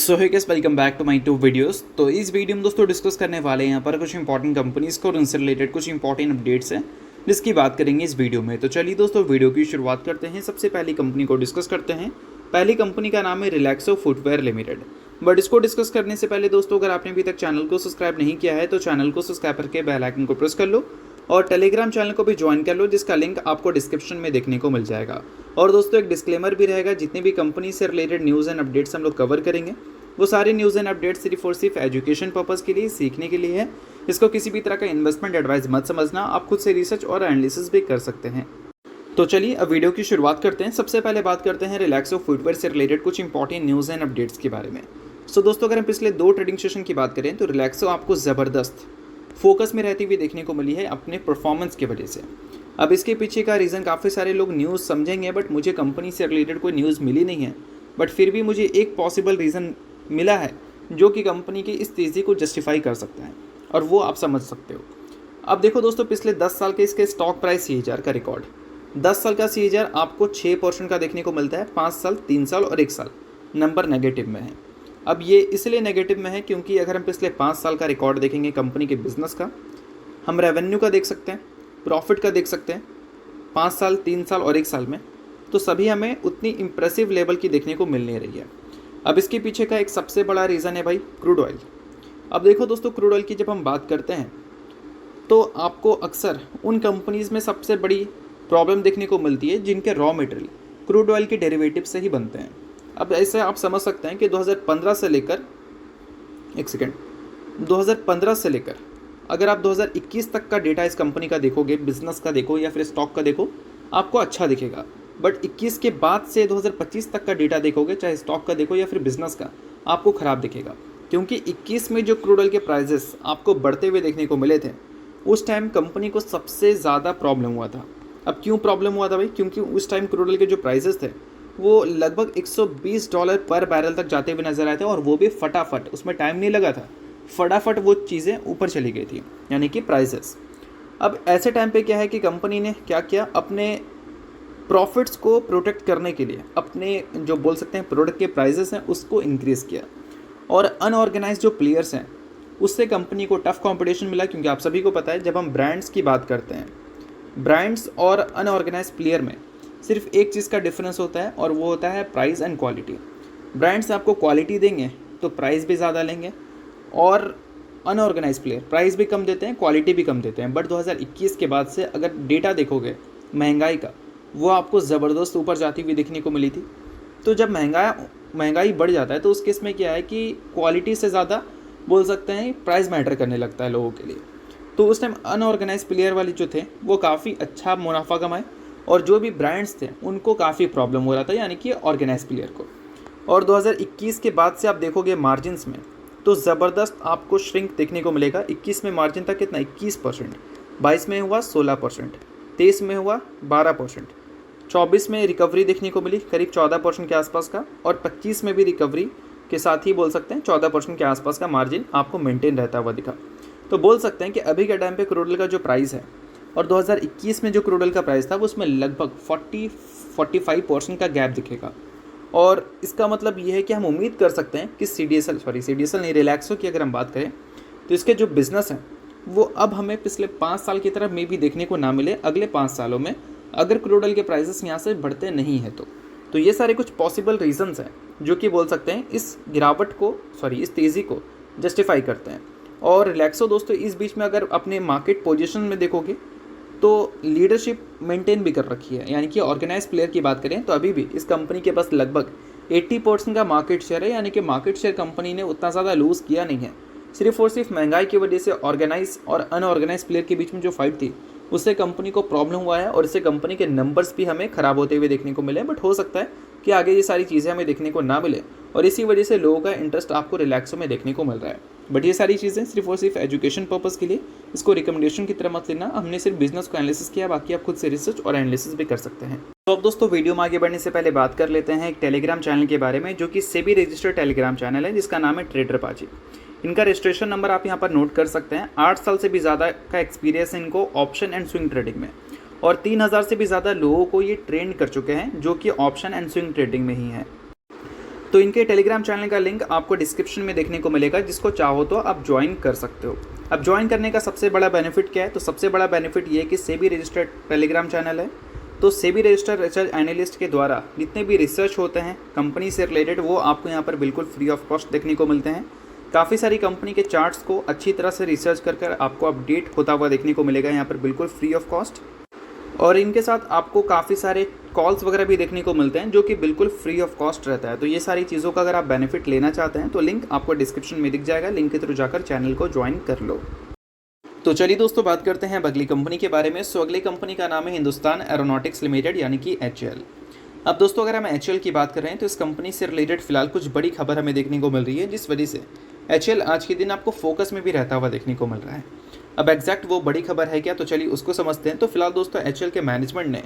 So hi guys, welcome back to my two videos. तो इस video में दोस्तों डिस्कस करने वाले हैं यहाँ पर कुछ इंपॉर्टेंट कंपनीज को और उनसे रिलेटेड कुछ इंपॉर्टेंट अपडेट्स हैं जिसकी बात करेंगे इस वीडियो में। तो चलिए दोस्तों वीडियो की शुरुआत करते हैं। सबसे पहली कंपनी को डिस्कस करते हैं। पहली कंपनी का नाम है रिलैक्सो फुटवेयर लिमिटेड। बट इसको डिस्कस करने से पहले दोस्तों, अगर आपने अभी तक चैनल को सब्सक्राइब नहीं किया है तो चैनल को सब्सक्राइब करके बेल आइकन को प्रेस कर लो और टेलीग्राम चैनल को भी ज्वाइन कर लो, जिसका लिंक आपको डिस्क्रिप्शन में देखने को मिल जाएगा। और दोस्तों एक डिस्क्लेमर भी रहेगा, जितनी भी कंपनी से रिलेटेड न्यूज़ एंड अपडेट्स हम लोग कवर करेंगे वो सारे न्यूज़ एंड अपडेट्स सिर्फ और सिर्फ एजुकेशन पर्पज़ के लिए, सीखने के लिए है। इसको किसी भी तरह का इन्वेस्टमेंट एडवाइस मत समझना, आप खुद से रिसर्च और एनालिसिस भी कर सकते हैं। तो चलिए अब वीडियो की शुरुआत करते हैं। सबसे पहले बात करते हैं रिलैक्सो फुटवेयर से रिलेटेड कुछ इंपॉर्टेंट न्यूज़ एंड अपडेट्स के बारे में। सो दोस्तों, अगर हम पिछले 2 ट्रेडिंग सेशन की बात करें तो रिलैक्सो आपको ज़बरदस्त फोकस में रहती हुई देखने को मिली है अपने परफॉर्मेंस की वजह से। अब इसके पीछे का रीज़न काफ़ी सारे लोग न्यूज़ समझेंगे, बट मुझे कंपनी से रिलेटेड कोई न्यूज़ मिली नहीं है। बट फिर भी मुझे एक पॉसिबल रीज़न मिला है जो कि कंपनी की इस तेज़ी को जस्टिफाई कर सकता है, और वो आप समझ सकते हो। अब देखो दोस्तों, पिछले 10 साल के इसके स्टॉक प्राइस CAGR का रिकॉर्ड, 10 साल का CAGR आपको 6% का देखने को मिलता है। 5 साल, 3 साल और 1 साल नंबर नेगेटिव में है। अब ये इसलिए नेगेटिव में है क्योंकि अगर हम पिछले 5 साल का रिकॉर्ड देखेंगे कंपनी के बिजनेस का, हम रेवेन्यू का देख सकते हैं, प्रॉफिट का देख सकते हैं 5 साल, 3 साल और 1 साल में, तो सभी हमें उतनी इम्प्रेसिव लेवल की देखने को मिल नहीं रही है। अब इसके पीछे का एक सबसे बड़ा रीज़न है भाई क्रूड ऑयल। अब देखो दोस्तों, क्रूड ऑयल की जब हम बात करते हैं तो आपको अक्सर उन कंपनीज़ में सबसे बड़ी प्रॉब्लम देखने को मिलती है जिनके रॉ मटेरियल क्रूड ऑयल के डेरिवेटिव से ही बनते हैं। अब ऐसे आप समझ सकते हैं कि 2015 से लेकर 2015 से लेकर अगर आप 2021 तक का डेटा इस कंपनी का देखोगे, बिजनेस का देखो या फिर स्टॉक का देखो, आपको अच्छा दिखेगा। बट 21 के बाद से 2025 तक का डेटा देखोगे, चाहे स्टॉक का देखो या फिर बिजनेस का, आपको ख़राब दिखेगा। क्योंकि 21 में जो क्रूड ऑयल के प्राइजेस आपको बढ़ते हुए देखने को मिले थे, उस टाइम कंपनी को सबसे ज़्यादा प्रॉब्लम हुआ था। अब क्यों प्रॉब्लम हुआ था भाई? क्योंकि उस टाइम क्रूड ऑयल के जो प्राइजेस थे वो लगभग $120 पर बैरल तक जाते हुए नजर आए थे, और वो भी फटाफट, उसमें टाइम नहीं लगा था, फटाफट वो चीज़ें ऊपर चली गई थी, यानी कि प्राइजेस। अब ऐसे टाइम पे क्या है कि कंपनी ने क्या किया, अपने प्रॉफिट्स को प्रोटेक्ट करने के लिए अपने जो बोल सकते हैं प्रोडक्ट के प्राइजेस हैं उसको इंक्रीज़ किया। और अनऑर्गेनाइज जो प्लेयर्स हैं उससे कंपनी को टफ कंपटीशन मिला, क्योंकि आप सभी को पता है जब हम ब्रांड्स की बात करते हैं, ब्रांड्स और अनऑर्गेनाइज प्लेयर में सिर्फ एक चीज़ का डिफरेंस होता है, और वो होता है प्राइस एंड क्वालिटी। ब्रांड्स आपको क्वालिटी देंगे तो प्राइस भी ज़्यादा लेंगे, और अनऑर्गेनाइज प्लेयर प्राइस भी कम देते हैं, क्वालिटी भी कम देते हैं। बट 2021 के बाद से अगर डेटा देखोगे महंगाई का, वो आपको ज़बरदस्त ऊपर जाती हुई देखने को मिली थी। तो जब महंगाई बढ़ जाता है तो उस केस में क्या है कि क्वालिटी से ज़्यादा बोल सकते हैं प्राइस मैटर करने लगता है लोगों के लिए। तो उस टाइम अनऑर्गेनाइज प्लेयर वाले जो थे वो काफ़ी अच्छा मुनाफा कमाए, और जो भी ब्रांड्स थे उनको काफ़ी प्रॉब्लम हो रहा था, यानी कि ऑर्गेनाइज प्लेयर को। और 2021 के बाद से आप देखोगे मार्जिन्स में तो ज़बरदस्त आपको श्रिंक देखने को मिलेगा। 21 में मार्जिन था कितना, 21%, 22 में हुआ 16%, 23 में हुआ 12%, 24 में रिकवरी देखने को मिली करीब 14% के आसपास का, और 25 में भी रिकवरी के साथ ही बोल सकते हैं 14% के आसपास का मार्जिन आपको मेंटेन रहता हुआ दिखा। तो बोल सकते हैं कि अभी के टाइम पे क्रूड ऑयल का जो प्राइस है और 2021 में जो क्रूड ऑयल का प्राइस था उसमें लगभग 40-45% का गैप दिखेगा। और इसका मतलब ये है कि हम उम्मीद कर सकते हैं कि CDSL नहीं, रिलैक्सो की अगर हम बात करें तो इसके जो बिज़नेस हैं वो अब हमें पिछले 5 साल की तरह में भी देखने को ना मिले अगले 5 सालों में, अगर क्रूड ऑयल के प्राइसेस यहाँ से बढ़ते नहीं हैं तो ये सारे कुछ पॉसिबल रीजंस हैं जो कि बोल सकते हैं इस इस तेज़ी को जस्टिफाई करते हैं। और रिलैक्सो दोस्तों इस बीच में अगर अपने मार्केट पोजीशन में देखोगे तो लीडरशिप मेंटेन भी कर रखी है, यानी कि ऑर्गेनाइज प्लेयर की बात करें तो अभी भी इस कंपनी के पास लगभग 80% का मार्केट शेयर है, यानी कि मार्केट शेयर कंपनी ने उतना ज़्यादा लूज़ किया नहीं है। सिर्फ और सिर्फ महंगाई की वजह से ऑर्गेनाइज और अनऑर्गेनाइज प्लेयर के बीच में जो फाइट थी उससे कंपनी को प्रॉब्लम हुआ है, और इससे कंपनी के नंबर्स भी हमें ख़राब होते हुए देखने को मिले। बट हो सकता है कि आगे ये सारी चीज़ें हमें देखने को ना मिले, और इसी वजह से लोगों का इंटरेस्ट आपको रिलैक्सो में देखने को मिल रहा है। बट ये सारी चीज़ें सिर्फ और सिर्फ एजुकेशन पर्पज़ के लिए, इसको रिकमेंडेशन की तरह मत लेना। हमने सिर्फ बिजनेस को एनालिसिस किया, बाकी आप खुद से रिसर्च और एनालिसिस भी कर सकते हैं। तो अब दोस्तों वीडियो में आगे बढ़ने से पहले बात कर लेते हैं एक टेलीग्राम चैनल के बारे में, जो कि सेबी रजिस्टर्ड टेलीग्राम चैनल है, जिसका नाम है ट्रेडर पाजी। इनका रजिस्ट्रेशन नंबर आप यहाँ पर नोट कर सकते हैं। 8 साल से भी ज़्यादा का एक्सपीरियंस है इनको ऑप्शन एंड स्विंग ट्रेडिंग में, और 3000 से भी ज़्यादा लोगों को ये ट्रेंड कर चुके हैं जो कि ऑप्शन एंड स्विंग ट्रेडिंग में ही है। तो इनके टेलीग्राम चैनल का लिंक आपको डिस्क्रिप्शन में देखने को मिलेगा, जिसको चाहो तो आप ज्वाइन कर सकते हो। अब ज्वाइन करने का सबसे बड़ा बेनिफिट क्या है? तो सबसे बड़ा बेनिफिट ये है कि सेबी रजिस्टर्ड टेलीग्राम चैनल है। तो सेबी रजिस्टर्ड रिसर्च एनालिस्ट के द्वारा जितने भी रिसर्च होते हैं कंपनी से रिलेटेड, वो आपको यहाँ पर बिल्कुल फ्री ऑफ कॉस्ट देखने को मिलते हैं। काफ़ी सारी कंपनी के चार्ट्स को अच्छी तरह से रिसर्च कर आपको अपडेट होता हुआ देखने को मिलेगा यहाँ पर बिल्कुल फ्री ऑफ कॉस्ट। और इनके साथ आपको काफ़ी सारे कॉल्स वगैरह भी देखने को मिलते हैं जो कि बिल्कुल फ्री ऑफ कॉस्ट रहता है। तो ये सारी चीज़ों का अगर आप बेनिफिट लेना चाहते हैं तो लिंक आपको डिस्क्रिप्शन में दिख जाएगा, लिंक के थ्रू जाकर चैनल को ज्वाइन कर लो। तो चलिए दोस्तों, बात करते हैं अब अगली कंपनी के बारे में। सो अगली कंपनी का नाम है हिंदुस्तान एरोनॉटिक्स लिमिटेड यानी कि HAL। अब दोस्तों, अगर हम HAL की बात कर रहे हैं तो इस कंपनी से रिलेटेड फिलहाल कुछ बड़ी खबर हमें देखने को मिल रही है, जिस वजह से HAL आज के दिन आपको फोकस में भी रहता हुआ देखने को मिल रहा है। अब एग्जैक्ट वो बड़ी खबर है क्या, तो चलिए उसको समझते हैं। तो फिलहाल दोस्तों, HAL के मैनेजमेंट ने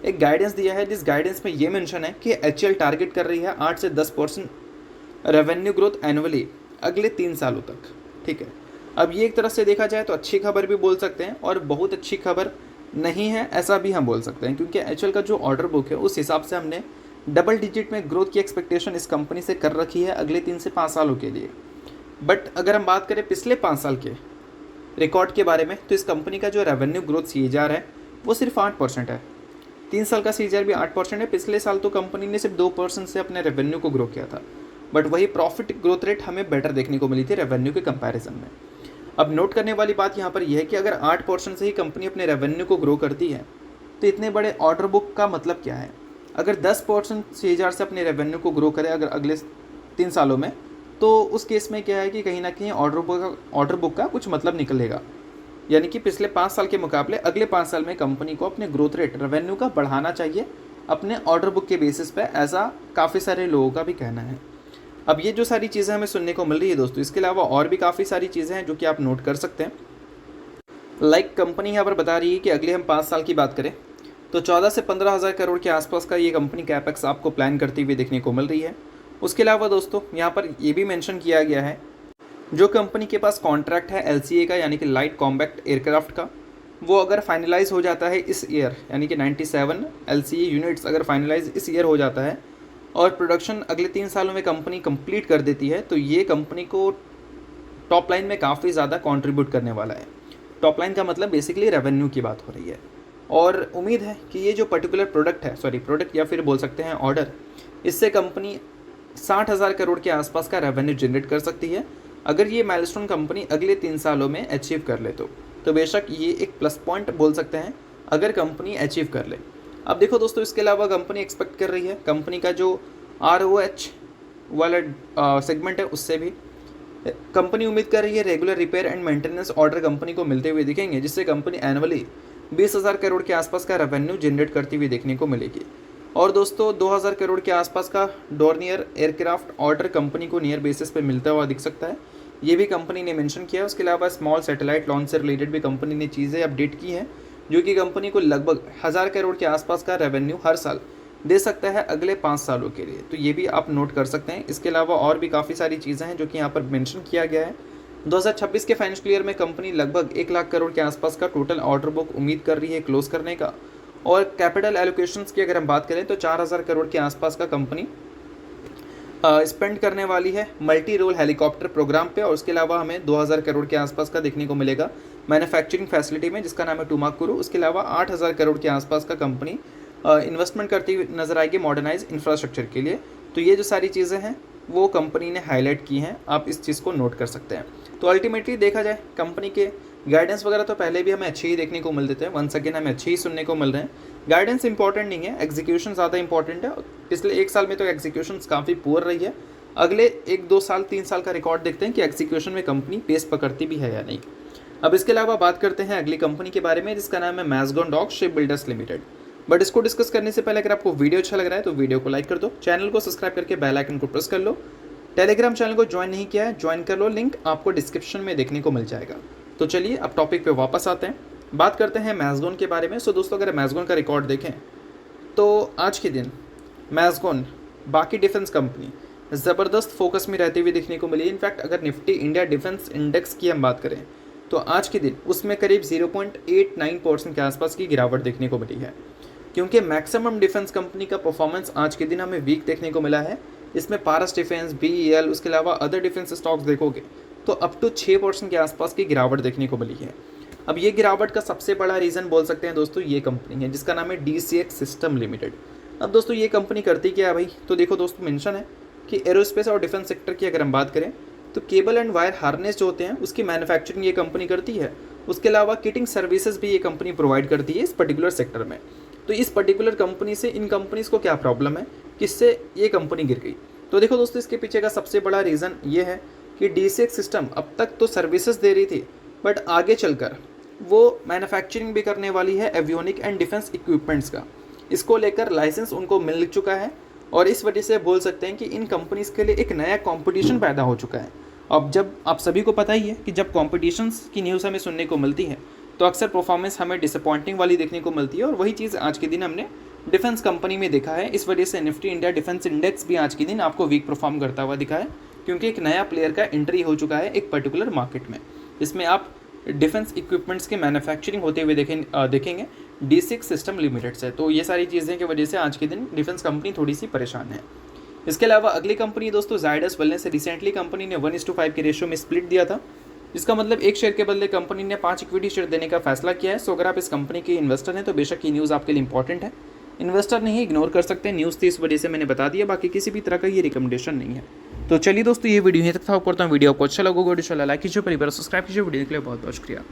एक गाइडेंस दिया है, जिस गाइडेंस में ये मेंशन है कि HAL टारगेट कर रही है 8 से 10% रेवेन्यू ग्रोथ एनुअली अगले 3 सालों तक। ठीक है, अब ये एक तरह से देखा जाए तो अच्छी खबर भी बोल सकते हैं और बहुत अच्छी खबर नहीं है ऐसा भी हम बोल सकते हैं, क्योंकि HAL का जो ऑर्डर बुक है उस हिसाब से हमने डबल डिजिट में ग्रोथ की एक्सपेक्टेशन इस कंपनी से कर रखी है अगले 3 से 5 सालों के लिए। बट अगर हम बात करें पिछले 5 साल के रिकॉर्ड के बारे में, तो इस कंपनी का जो रेवेन्यू ग्रोथ CAGR है वो सिर्फ 8% है। 3 साल का CAGR भी 8% है। पिछले साल तो कंपनी ने सिर्फ 2% से अपने रेवेन्यू को ग्रो किया था, बट वही प्रॉफिट ग्रोथ रेट हमें बेटर देखने को मिली थी रेवेन्यू के कंपैरिजन में। अब नोट करने वाली बात यहाँ पर यह है कि अगर 8% से ही कंपनी अपने रेवेन्यू को ग्रो करती है तो इतने बड़े ऑर्डर बुक का मतलब क्या है? अगर 10% CAGR से अपने रेवेन्यू को ग्रो करे अगर अगले 3 सालों में, तो उस केस में क्या है कि कहीं ना कहीं ऑर्डर बुक का कुछ मतलब निकलेगा। यानी कि पिछले 5 साल के मुकाबले अगले 5 साल में कंपनी को अपने ग्रोथ रेट रेवेन्यू का बढ़ाना चाहिए अपने ऑर्डर बुक के बेसिस पे, ऐसा काफ़ी सारे लोगों का भी कहना है। अब ये जो सारी चीज़ें हमें सुनने को मिल रही है दोस्तों, इसके अलावा और भी काफ़ी सारी चीज़ें हैं जो कि आप नोट कर सकते हैं। लाइक कंपनी यहाँ पर बता रही है कि अगले हम 5 साल की बात करें तो 14 से 15 हज़ार करोड़ के आसपास का ये कंपनी कैपेक्स आपको प्लान करती हुई देखने को मिल रही है। उसके अलावा दोस्तों, यहाँ पर ये भी मेंशन किया गया है जो कंपनी के पास कॉन्ट्रैक्ट है LCA का यानी कि लाइट कॉम्बैक्ट एयरक्राफ्ट का, वो अगर फाइनलाइज हो जाता है इस ईयर, यानी कि 97 LCA यूनिट्स अगर फाइनलाइज इस ईयर हो जाता है और प्रोडक्शन अगले 3 सालों में कंपनी कंप्लीट कर देती है, तो ये कंपनी को टॉप लाइन में काफ़ी ज़्यादा कंट्रीब्यूट करने वाला है। टॉप लाइन का मतलब बेसिकली रेवेन्यू की बात हो रही है। और उम्मीद है कि ये जो पर्टिकुलर प्रोडक्ट या फिर बोल सकते हैं ऑर्डर, इससे कंपनी 60,000 करोड़ के आसपास का रेवेन्यू जनरेट कर सकती है अगर ये माइलस्टोन कंपनी अगले 3 सालों में अचीव कर ले तो बेशक ये एक प्लस पॉइंट बोल सकते हैं अगर कंपनी अचीव कर ले। अब देखो दोस्तों, इसके अलावा कंपनी एक्सपेक्ट कर रही है कंपनी का जो ROH वाला सेगमेंट है उससे भी कंपनी उम्मीद कर रही है regular repair and maintenance order company को मिलते हुए दिखेंगे, जिससे कंपनी एनुअली 20,000 करोड़ के आसपास का रेवेन्यू जनरेट करती हुई देखने को मिलेगी। और दोस्तों, 2,000 करोड़ के आसपास का डोर्नियर एयरक्राफ्ट ऑर्डर कंपनी को नियर बेसिस पे मिलता हुआ दिख सकता है, ये भी कंपनी ने मेंशन किया है। उसके अलावा स्मॉल सैटेलाइट लॉन्च से रिलेटेड भी कंपनी ने चीज़ें अपडेट की हैं, जो कि कंपनी को लगभग 1,000 करोड़ के आसपास का रेवेन्यू हर साल दे सकता है अगले 5 सालों के लिए, तो ये भी आप नोट कर सकते हैं। इसके अलावा और भी काफ़ी सारी चीज़ें हैं जो कि यहाँ पर मेंशन किया गया है। 2026 के फाइनेंशियल ईयर में कंपनी लगभग 1 लाख करोड़ के आसपास का टोटल ऑर्डर बुक उम्मीद कर रही है क्लोज करने का। और कैपिटल एलोकेशंस की अगर हम बात करें तो 4,000 करोड़ के आसपास का कंपनी स्पेंड करने वाली है मल्टी रोल हेलीकॉप्टर प्रोग्राम पे। और उसके अलावा हमें 2,000 करोड़ के आसपास का देखने को मिलेगा मैन्युफैक्चरिंग फैसिलिटी में, जिसका नाम है टुमाकुरू। उसके अलावा 8,000 करोड़ के आसपास का कंपनी इन्वेस्टमेंट करती हुई नजर आएगी मॉडर्नाइज इंफ्रास्ट्रक्चर के लिए। तो ये जो सारी चीज़ें हैं वो कंपनी ने हाईलाइट की हैं, आप इस चीज़ को नोट कर सकते हैं। तो अल्टीमेटली देखा जाए कंपनी के गाइडेंस वगैरह तो पहले भी हमें अच्छे ही देखने को मिल देते हैं, वंस अगेन हमें अच्छे ही सुनने को मिल रहे हैं। गाइडेंस इंपॉर्टेंट नहीं है, एग्जीक्यूशन ज़्यादा इंपॉर्टेंट है। पिछले 1 साल में तो एग्जीक्यूशन काफ़ी पुअर रही है। अगले 1-2 साल 3 साल का रिकॉर्ड देखते हैं कि एग्जीक्यूशन में कंपनी पेस पकड़ती भी है या नहीं। अब इसके अलावा बात करते हैं अगली कंपनी के बारे में, जिसका नाम है Mazagon dock ship builders limited. But इसको डिस्कस करने से पहले अगर आपको वीडियो अच्छा लग रहा है तो वीडियो को लाइक कर दो, चैनल को सब्सक्राइब करके बेल आइकन को प्रेस कर लो। टेलीग्राम चैनल को ज्वाइन नहीं किया है, ज्वाइन कर लो, लिंक आपको डिस्क्रिप्शन में देखने को मिल जाएगा। तो चलिए अब टॉपिक पे वापस आते हैं, बात करते हैं मैज़गॉन के बारे में। सो दोस्तों, अगर मैज़गॉन का रिकॉर्ड देखें तो आज के दिन मैज़गॉन बाकी डिफेंस कंपनी ज़बरदस्त फोकस में रहते हुए देखने को मिली। इनफैक्ट अगर निफ्टी इंडिया डिफेंस इंडेक्स की हम बात करें तो आज के दिन उसमें करीब 0.89% के आसपास की गिरावट देखने को मिली है, क्योंकि मैक्सिमम डिफेंस कंपनी का परफॉर्मेंस आज के दिन हमें वीक देखने को मिला है। इसमें पारस डिफेंस, BEL, उसके अलावा अदर डिफेंस स्टॉक्स देखोगे तो अप टू 6% के आसपास की गिरावट देखने को मिली है। अब ये गिरावट का सबसे बड़ा रीज़न बोल सकते हैं दोस्तों ये कंपनी है जिसका नाम है DCX सिस्टम लिमिटेड। अब दोस्तों ये कंपनी करती क्या है भाई, तो देखो दोस्तों मेंशन है कि एरोस्पेस और डिफेंस सेक्टर की अगर हम बात करें तो केबल एंड वायर हार्नेस जो होते हैं उसकी मैन्युफैक्चरिंग ये कंपनी करती है। उसके अलावा किटिंग सर्विसेज भी ये कंपनी प्रोवाइड करती है इस पर्टिकुलर सेक्टर में। तो इस पर्टिकुलर कंपनी से इन कंपनीज़ को क्या प्रॉब्लम है, किससे ये कंपनी गिर गई। तो देखो दोस्तों इसके पीछे का सबसे बड़ा रीज़न ये है कि DCX सिस्टम अब तक तो सर्विसेज दे रही थी, बट आगे चलकर वो मैन्युफैक्चरिंग भी करने वाली है एवियोनिक एंड डिफेंस इक्विपमेंट्स का। इसको लेकर लाइसेंस उनको मिल चुका है और इस वजह से बोल सकते हैं कि इन कंपनीज़ के लिए एक नया कंपटीशन पैदा हो चुका है। अब जब आप सभी को पता ही है कि जब कॉम्पिटिशन्स की न्यूज़ हमें सुनने को मिलती है तो अक्सर परफॉर्मेंस हमें डिसअपॉइंटिंग वाली देखने को मिलती है, और वही चीज़ आज के दिन हमने डिफेंस कंपनी में देखा है। इस वजह से निफ्टी इंडिया डिफेंस इंडेक्स भी आज के दिन आपको वीक परफॉर्म करता हुआ दिखा है, क्योंकि एक नया प्लेयर का एंट्री हो चुका है एक पर्टिकुलर मार्केट में, जिसमें आप डिफेंस इक्विपमेंट्स के मैन्युफैक्चरिंग होते हुए देखेंगे DCX सिस्टम लिमिटेड से। तो ये सारी चीज़ें की वजह से आज के दिन डिफेंस कंपनी थोड़ी सी परेशान है। इसके अलावा अगली कंपनी दोस्तों जायडस वेलनेस से रिसेंटली कंपनी ने 1:5 के रेशियो में स्प्लिट दिया था। इसका मतलब एक शेयर के बदले कंपनी ने 5 इक्विटी शेयर देने का फैसला किया है। सो अगर आप इस कंपनी के इन्वेस्टर हैं तो बेशक ये न्यूज़ आपके लिए इंपॉर्टेंट है, इन्वेस्टर नहीं इग्नोर कर सकते हैं, न्यूज़ थी इस वजह से मैंने बता दिया, बाकी किसी भी तरह का ये रिकमेंडेशन नहीं है। तो चलिए दोस्तों ये वीडियो यहीं तक था। करता हूँ वीडियो आपको अच्छा लगा, वीडियो लाइक कीजिए, परिवार सब्सक्राइब कीजिए। वीडियो के लिए बहुत बहुत शुक्रिया।